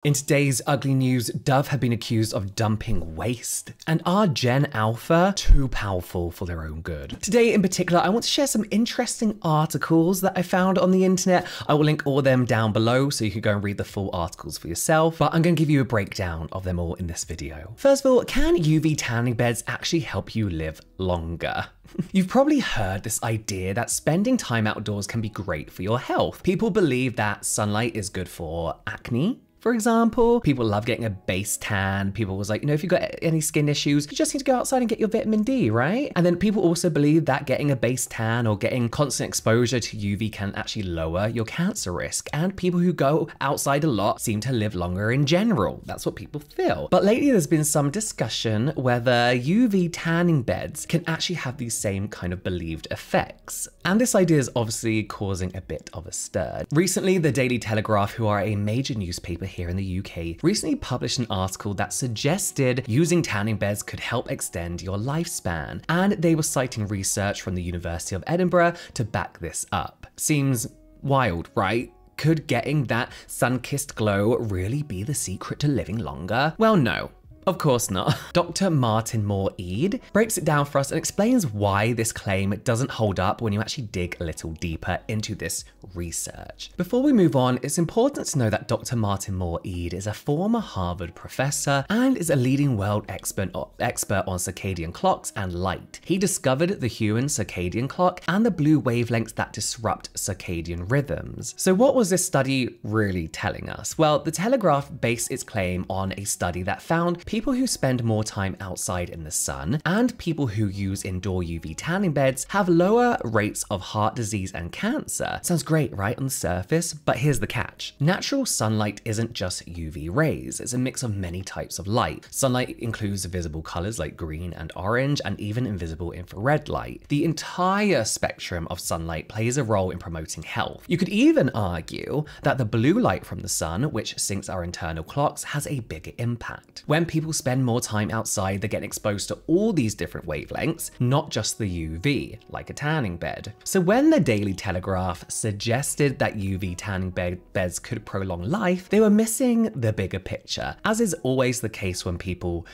In today's ugly news, Dove have been accused of dumping waste. And are Gen Alpha too powerful for their own good? Today in particular, I want to share some interesting articles that I found on the internet. I will link all of them down below so you can go and read the full articles for yourself, but I'm going to give you a breakdown of them all in this video. First of all, can UV tanning beds actually help you live longer? You've probably heard this idea that spending time outdoors can be great for your health. People believe that sunlight is good for acne, for example. People love getting a base tan. People was like, if you've got any skin issues, you just need to go outside and get your vitamin D, right? And then people also believe that getting a base tan or getting constant exposure to UV can actually lower your cancer risk. And people who go outside a lot seem to live longer in general. That's what people feel. But lately there's been some discussion whether UV tanning beds can actually have these same kind of believed effects. And this idea is obviously causing a bit of a stir. Recently, the Daily Telegraph, who are a major newspaper here in the UK, recently published an article that suggested using tanning beds could help extend your lifespan. And they were citing research from the University of Edinburgh to back this up. Seems wild, right? Could getting that sun-kissed glow really be the secret to living longer? Well, no. Of course not. Dr. Martin Moore-Eade breaks it down for us and explains why this claim doesn't hold up when you actually dig a little deeper into this research. Before we move on, it's important to know that Dr. Martin Moore-Eade is a former Harvard professor and is a leading world expert on circadian clocks and light. He discovered the human circadian clock and the blue wavelengths that disrupt circadian rhythms. So what was this study really telling us? Well, the Telegraph based its claim on a study that found people who spend more time outside in the sun and people who use indoor UV tanning beds have lower rates of heart disease and cancer. Sounds great, right, on the surface? But here's the catch. Natural sunlight isn't just UV rays. It's a mix of many types of light. Sunlight includes visible colors like green and orange, and even invisible infrared light. The entire spectrum of sunlight plays a role in promoting health. You could even argue that the blue light from the sun, which syncs our internal clocks, has a bigger impact. When people spend more time outside, they're getting exposed to all these different wavelengths, not just the UV, like a tanning bed. So when the Daily Telegraph suggested that UV tanning beds could prolong life, they were missing the bigger picture, as is always the case when people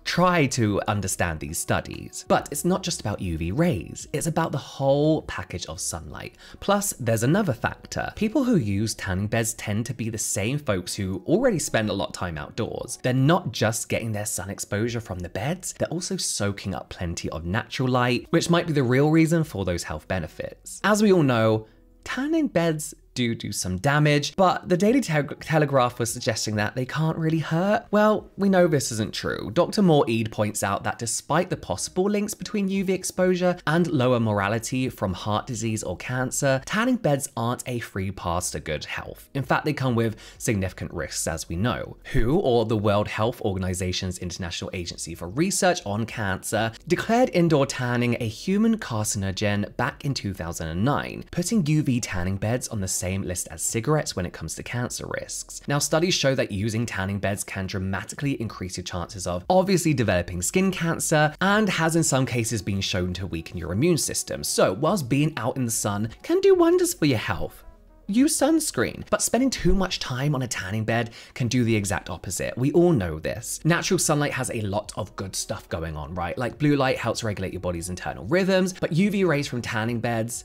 try to understand these studies. But it's not just about UV rays, it's about the whole package of sunlight. Plus, there's another factor. People who use tanning beds tend to be the same folks who already spend a lot of time outdoors. They're not just getting their sun exposure from the beds, they're also soaking up plenty of natural light, which might be the real reason for those health benefits. As we all know, tanning beds do some damage, but the Daily Telegraph was suggesting that they can't really hurt. Well, we know this isn't true. Dr. Moore-Eade points out that despite the possible links between UV exposure and lower mortality from heart disease or cancer, tanning beds aren't a free pass to good health. In fact, they come with significant risks, as we know. WHO, or the World Health Organization's International Agency for Research on Cancer, declared indoor tanning a human carcinogen back in 2009, putting UV tanning beds on the same list as cigarettes when it comes to cancer risks. Now, studies show that using tanning beds can dramatically increase your chances of obviously developing skin cancer, and has in some cases been shown to weaken your immune system. So whilst being out in the sun can do wonders for your health, use sunscreen. But spending too much time on a tanning bed can do the exact opposite. We all know this. Natural sunlight has a lot of good stuff going on, right? Like blue light helps regulate your body's internal rhythms, but UV rays from tanning beds,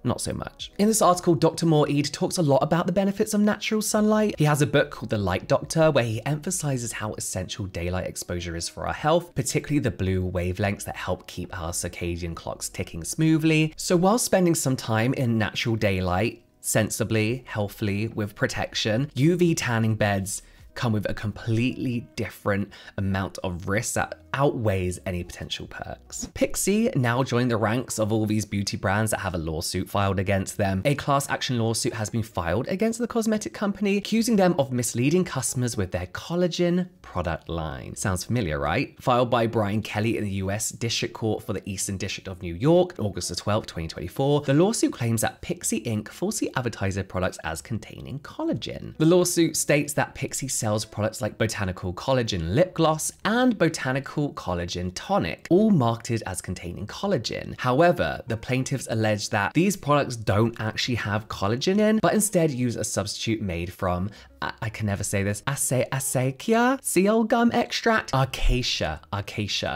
not so much. In this article, Dr. Moore-Eade talks a lot about the benefits of natural sunlight. He has a book called The Light Doctor, where he emphasizes how essential daylight exposure is for our health, particularly the blue wavelengths that help keep our circadian clocks ticking smoothly. So while spending some time in natural daylight, sensibly, healthily, with protection, UV tanning beds come with a completely different amount of risk that outweighs any potential perks. Pixi now joined the ranks of all these beauty brands that have a lawsuit filed against them. A class action lawsuit has been filed against the cosmetic company, accusing them of misleading customers with their collagen product line. Sounds familiar, right? Filed by Brian Kelly in the US District Court for the Eastern District of New York, August 12, 2024. The lawsuit claims that Pixi Inc. falsely advertised their products as containing collagen. The lawsuit states that Pixi sells products like Botanical Collagen Lip Gloss and Botanical Collagen Tonic, all marketed as containing collagen. However, the plaintiffs allege that these products don't actually have collagen in, but instead use a substitute made from I can never say this, acequia seal gum extract, acacia.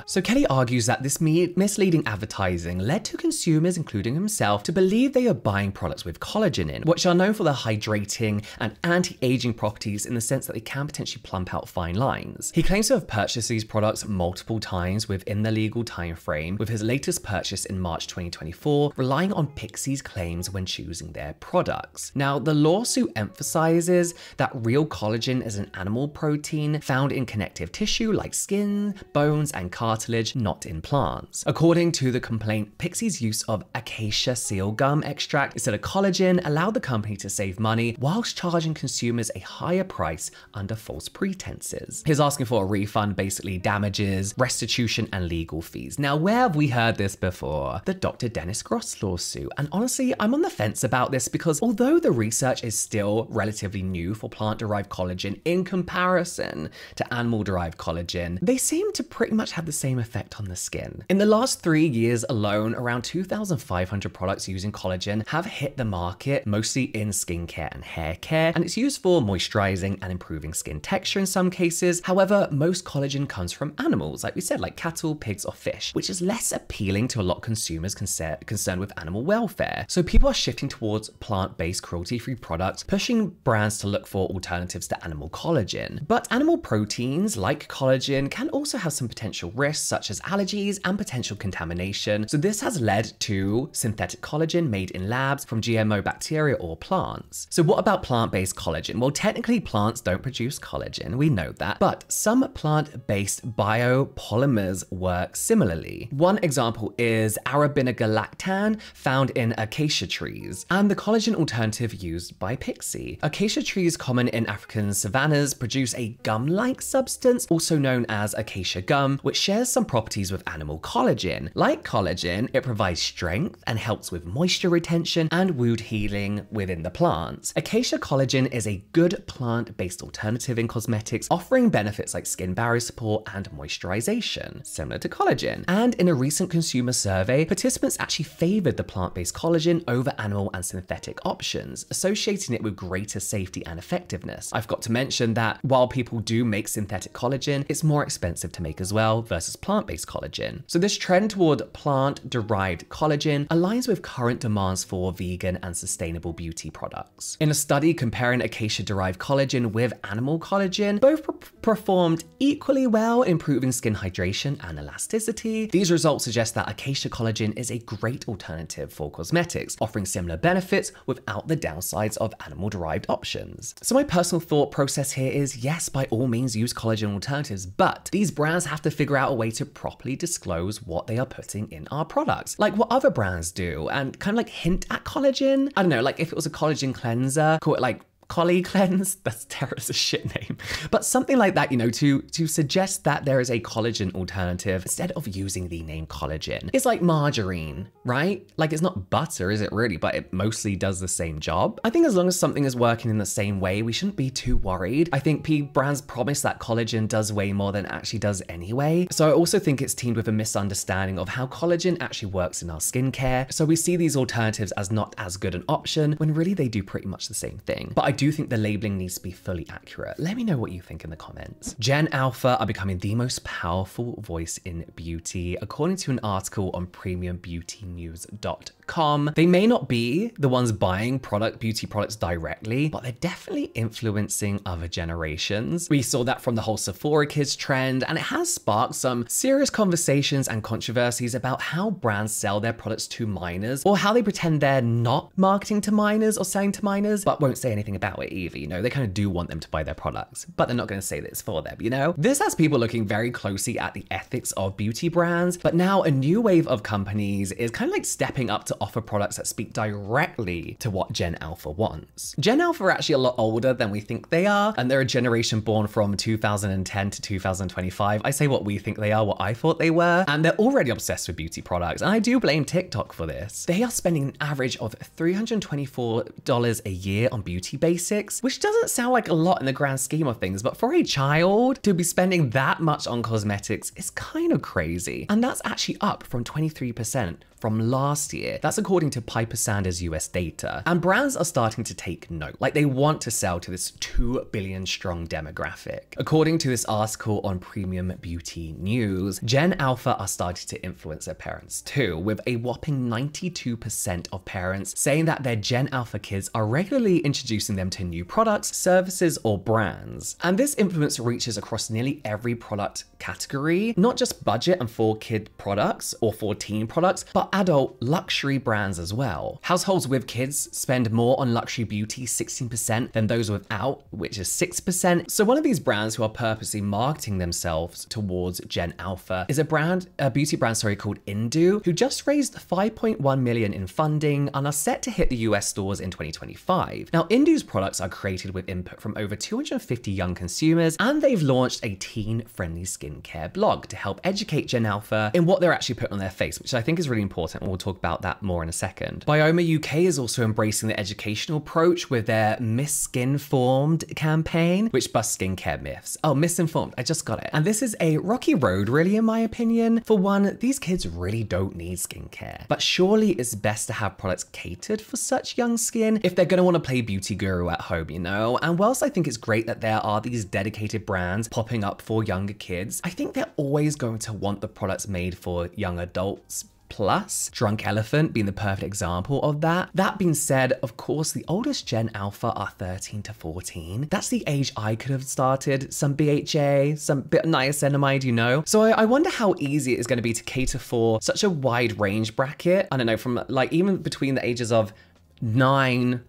So Kelly argues that this misleading advertising led to consumers, including himself, to believe they are buying products with collagen in, which are known for their hydrating and anti-aging properties in the sense that they can potentially plump out fine lines. He claims to have purchased these products multiple times within the legal time frame, with his latest purchase in March 2024, relying on Pixi's claims when choosing their products. Now, the lawsuit emphasizes that real collagen is an animal protein found in connective tissue like skin, bones, and cartilage, not in plants. According to the complaint, Pixi's use of acacia seal gum extract instead of collagen allowed the company to save money whilst charging consumers a higher price under false pretenses. He's asking for a refund, basically damages, restitution, and legal fees. Now, where have we heard this before? The Dr. Dennis Gross lawsuit. And honestly, I'm on the fence about this because although the research is still relatively new for plant-derived collagen in comparison to animal-derived collagen, they seem to pretty much have the same effect on the skin. In the last 3 years alone, around 2,500 products using collagen have hit the market, mostly in skincare and hair care, and it's used for moisturizing and improving skin texture in some cases. However, most collagen comes from animals, like we said, like cattle, pigs, or fish, which is less appealing to a lot of consumers concerned with animal welfare. So people are shifting towards plant-based cruelty-free products, pushing brands to look for alternatives to animal collagen. But animal proteins, like collagen, can also have some potential risks, such as allergies and potential contamination. So this has led to synthetic collagen made in labs from GMO bacteria or plants. So what about plant-based collagen? Well, technically plants don't produce collagen, we know that, but some plant-based biopolymers work similarly. One example is arabinogalactan found in acacia trees, and the collagen alternative used by Pixi. Acacia trees common in African savannas produce a gum-like substance, also known as acacia gum, which shares some properties with animal collagen. Like collagen, it provides strength and helps with moisture retention and wound healing within the plants. Acacia collagen is a good plant-based alternative in cosmetics, offering benefits like skin barrier support and moisturization, similar to collagen. And in a recent consumer survey, participants actually favored the plant-based collagen over animal and synthetic options, associating it with greater safety and effectiveness. I've got to mention that while people do make synthetic collagen, it's more expensive to make as well versus plant-based collagen. So this trend toward plant-derived collagen aligns with current demands for vegan and sustainable beauty products. In a study comparing acacia-derived collagen with animal collagen, both performed equally well, improving skin hydration and elasticity. These results suggest that acacia collagen is a great alternative for cosmetics, offering similar benefits without the downsides of animal-derived options. So my personal thought process here is, yes, by all means use collagen alternatives, but these brands have to figure out a way to properly disclose what they are putting in our products, like what other brands do, and kind of like hint at collagen. I don't know, like if it was a collagen cleanser, call it like Collie Cleanse, that's a shit name, but something like that, you know, to suggest that there is a collagen alternative instead of using the name collagen. It's like margarine, right? Like it's not butter, is it really? But it mostly does the same job. I think as long as something is working in the same way, we shouldn't be too worried. I think brands promise that collagen does way more than it actually does anyway. So I also think it's teamed with a misunderstanding of how collagen actually works in our skincare. So we see these alternatives as not as good an option when really they do pretty much the same thing. But I do think the labeling needs to be fully accurate. Let me know what you think in the comments. Gen Alpha are becoming the most powerful voice in beauty, according to an article on premiumbeautynews.com. They may not be the ones buying beauty products directly, but they're definitely influencing other generations. We saw that from the whole Sephora Kids trend, and it has sparked some serious conversations and controversies about how brands sell their products to minors, or how they pretend they're not marketing to minors or selling to minors, but won't say anything about it either, you know? They kind of do want them to buy their products, but they're not going to say that it's for them, you know? This has people looking very closely at the ethics of beauty brands, but now a new wave of companies is kind of like stepping up to offer products that speak directly to what Gen Alpha wants. Gen Alpha are actually a lot older than we think they are, and they're a generation born from 2010 to 2025. I say what we think they are, what I thought they were, and they're already obsessed with beauty products, and I do blame TikTok for this. They are spending an average of $324 a year on beauty basics, which doesn't sound like a lot in the grand scheme of things, but for a child to be spending that much on cosmetics is kind of crazy. And that's actually up from 23% from last year. That's according to Piper Sandler's US data. And brands are starting to take note. Like, they want to sell to this 2 billion strong demographic. According to this article on Premium Beauty News, Gen Alpha are starting to influence their parents too, with a whopping 92% of parents saying that their Gen Alpha kids are regularly introducing them to new products, services, or brands. And this influence reaches across nearly every product category, not just budget and for kid products or for teen products, but adult luxury brands as well. Households with kids spend more on luxury beauty, 16%, than those without, which is 6%. So one of these brands who are purposely marketing themselves towards Gen Alpha is a beauty brand, called Indu, who just raised 5.1 million in funding and are set to hit the US stores in 2025. Now, Indu's products are created with input from over 250 young consumers, and they've launched a teen-friendly skincare blog to help educate Gen Alpha in what they're actually putting on their face, which I think is really important, and we'll talk about that more in a second. Bioma UK is also embracing the educational approach with their Mis-Skin-Formed campaign, which busts skincare myths. Oh, misinformed, I just got it. And this is a rocky road, really, in my opinion. For one, these kids really don't need skincare, but surely it's best to have products catered for such young skin if they're gonna wanna play beauty guru at home, you know? And whilst I think it's great that there are these dedicated brands popping up for younger kids, I think they're always going to want the products made for young adults. Plus, Drunk Elephant being the perfect example of that. That being said, of course, the oldest Gen Alpha are 13 to 14. That's the age I could have started some BHA, some bit of niacinamide, you know? So I wonder how easy it is going to be to cater for such a wide range bracket. I don't know, from like even between the ages of 9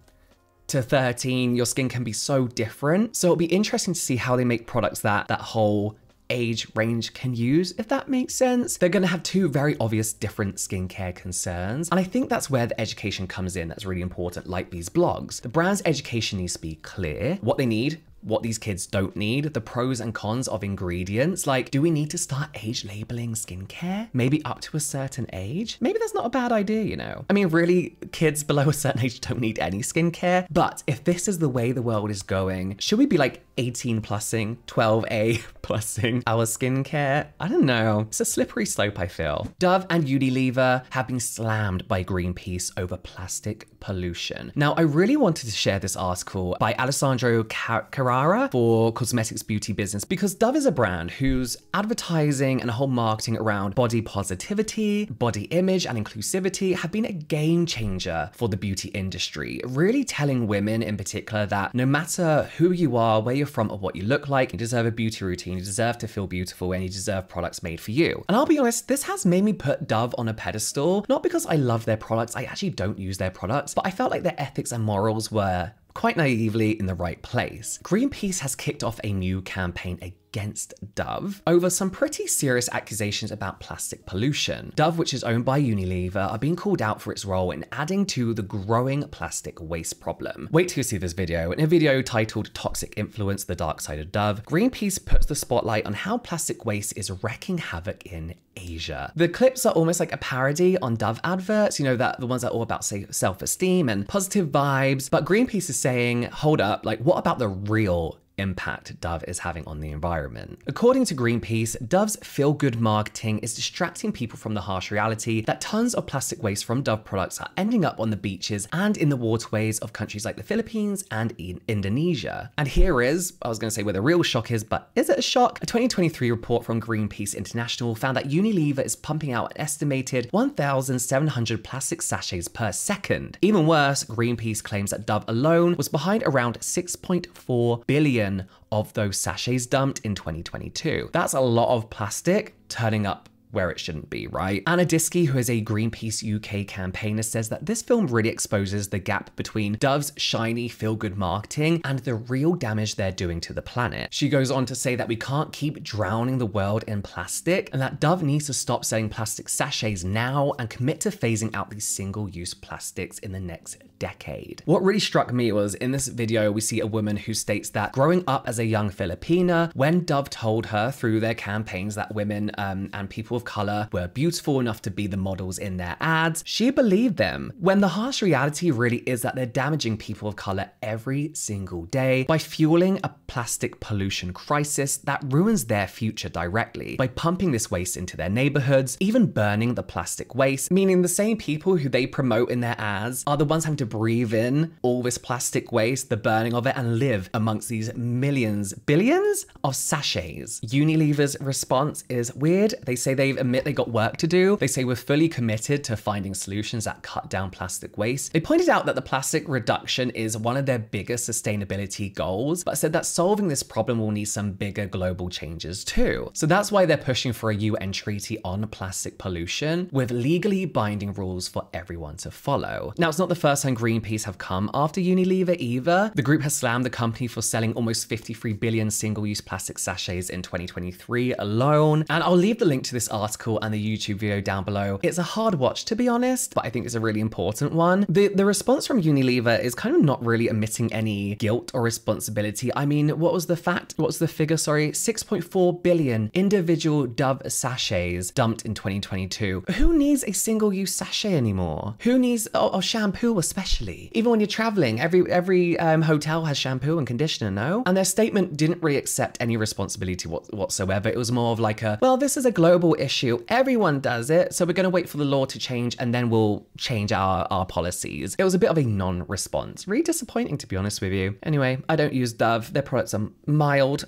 to 13, your skin can be so different. So it'll be interesting to see how they make products that whole age range can use, if that makes sense. They're gonna have two very obvious different skincare concerns. And I think that's where the education comes in that's really important, like these blogs. The brand's education needs to be clear, what they need, what these kids don't need, the pros and cons of ingredients. Like, do we need to start age labeling skincare? Maybe up to a certain age? Maybe that's not a bad idea, you know? I mean, really, kids below a certain age don't need any skincare. But if this is the way the world is going, should we be like 18 plussing, 12A plussing our skincare? I don't know. It's a slippery slope, I feel. Dove and Unilever have been slammed by Greenpeace over plastic pollution. Now, I really wanted to share this article by Alessandro Carrara for Cosmetics Beauty Business, because Dove is a brand whose advertising and whole marketing around body positivity, body image, and inclusivity have been a game changer for the beauty industry, really telling women in particular that no matter who you are, where you're from, or what you look like, you deserve a beauty routine, you deserve to feel beautiful, and you deserve products made for you. And I'll be honest, this has made me put Dove on a pedestal, not because I love their products, I actually don't use their products, but I felt like their ethics and morals were quite naively in the right place. Greenpeace has kicked off a new campaign against Dove over some pretty serious accusations about plastic pollution. Dove, which is owned by Unilever, are being called out for its role in adding to the growing plastic waste problem. Wait till you see this video. In a video titled Toxic Influence, The Dark Side of Dove, Greenpeace puts the spotlight on how plastic waste is wreaking havoc in Asia. The clips are almost like a parody on Dove adverts, you know, that the ones that are all about, say, self-esteem and positive vibes, but Greenpeace is saying, hold up, like, what about the real impact Dove is having on the environment? According to Greenpeace, Dove's feel-good marketing is distracting people from the harsh reality that tons of plastic waste from Dove products are ending up on the beaches and in the waterways of countries like the Philippines and Indonesia. And here is, I was going to say where the real shock is, but is it a shock? A 2023 report from Greenpeace International found that Unilever is pumping out an estimated 1,700 plastic sachets per second. Even worse, Greenpeace claims that Dove alone was behind around 6.4 billion of those sachets dumped in 2022. That's a lot of plastic turning up where it shouldn't be, right? Anna Diskey, who is a Greenpeace UK campaigner, says that this film really exposes the gap between Dove's shiny feel-good marketing and the real damage they're doing to the planet. She goes on to say that we can't keep drowning the world in plastic and that Dove needs to stop selling plastic sachets now and commit to phasing out these single-use plastics in the next decade. What really struck me was in this video, we see a woman who states that growing up as a young Filipina, when Dove told her through their campaigns that women and people of color were beautiful enough to be the models in their ads, she believed them, when the harsh reality really is that they're damaging people of color every single day by fueling a plastic pollution crisis that ruins their future directly by pumping this waste into their neighborhoods, even burning the plastic waste, meaning the same people who they promote in their ads are the ones having to breathe in all this plastic waste, the burning of it, and live amongst these millions, billions of sachets. Unilever's response is weird. They say they admit they got work to do. They say we're fully committed to finding solutions that cut down plastic waste. They pointed out that the plastic reduction is one of their biggest sustainability goals, but said that solving this problem will need some bigger global changes too. So that's why they're pushing for a UN treaty on plastic pollution with legally binding rules for everyone to follow. Now, it's not the first time Greenpeace have come after Unilever either. The group has slammed the company for selling almost 53 billion single-use plastic sachets in 2023 alone. And I'll leave the link to this article and the YouTube video down below. It's a hard watch, to be honest, but I think it's a really important one. The response from Unilever is kind of not really admitting any guilt or responsibility. I mean, what was the figure, sorry? 6.4 billion individual Dove sachets dumped in 2022. Who needs a single-use sachet anymore? Who needs, shampoo especially? Even when you're traveling, every hotel has shampoo and conditioner, no? And their statement didn't really accept any responsibility whatsoever. It was more of like well, this is a global issue. Everyone does it, so we're gonna wait for the law to change and then we'll change our policies. It was a bit of a non-response. Really disappointing, to be honest with you. Anyway, I don't use Dove. Their products are mild.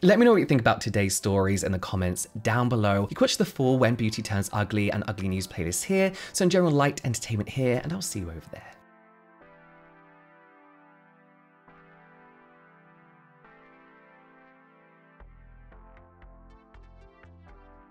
Let me know what you think about today's stories in the comments down below. You can watch the full When Beauty Turns Ugly and Ugly News playlist here. So in general, light entertainment here, and I'll see you over there.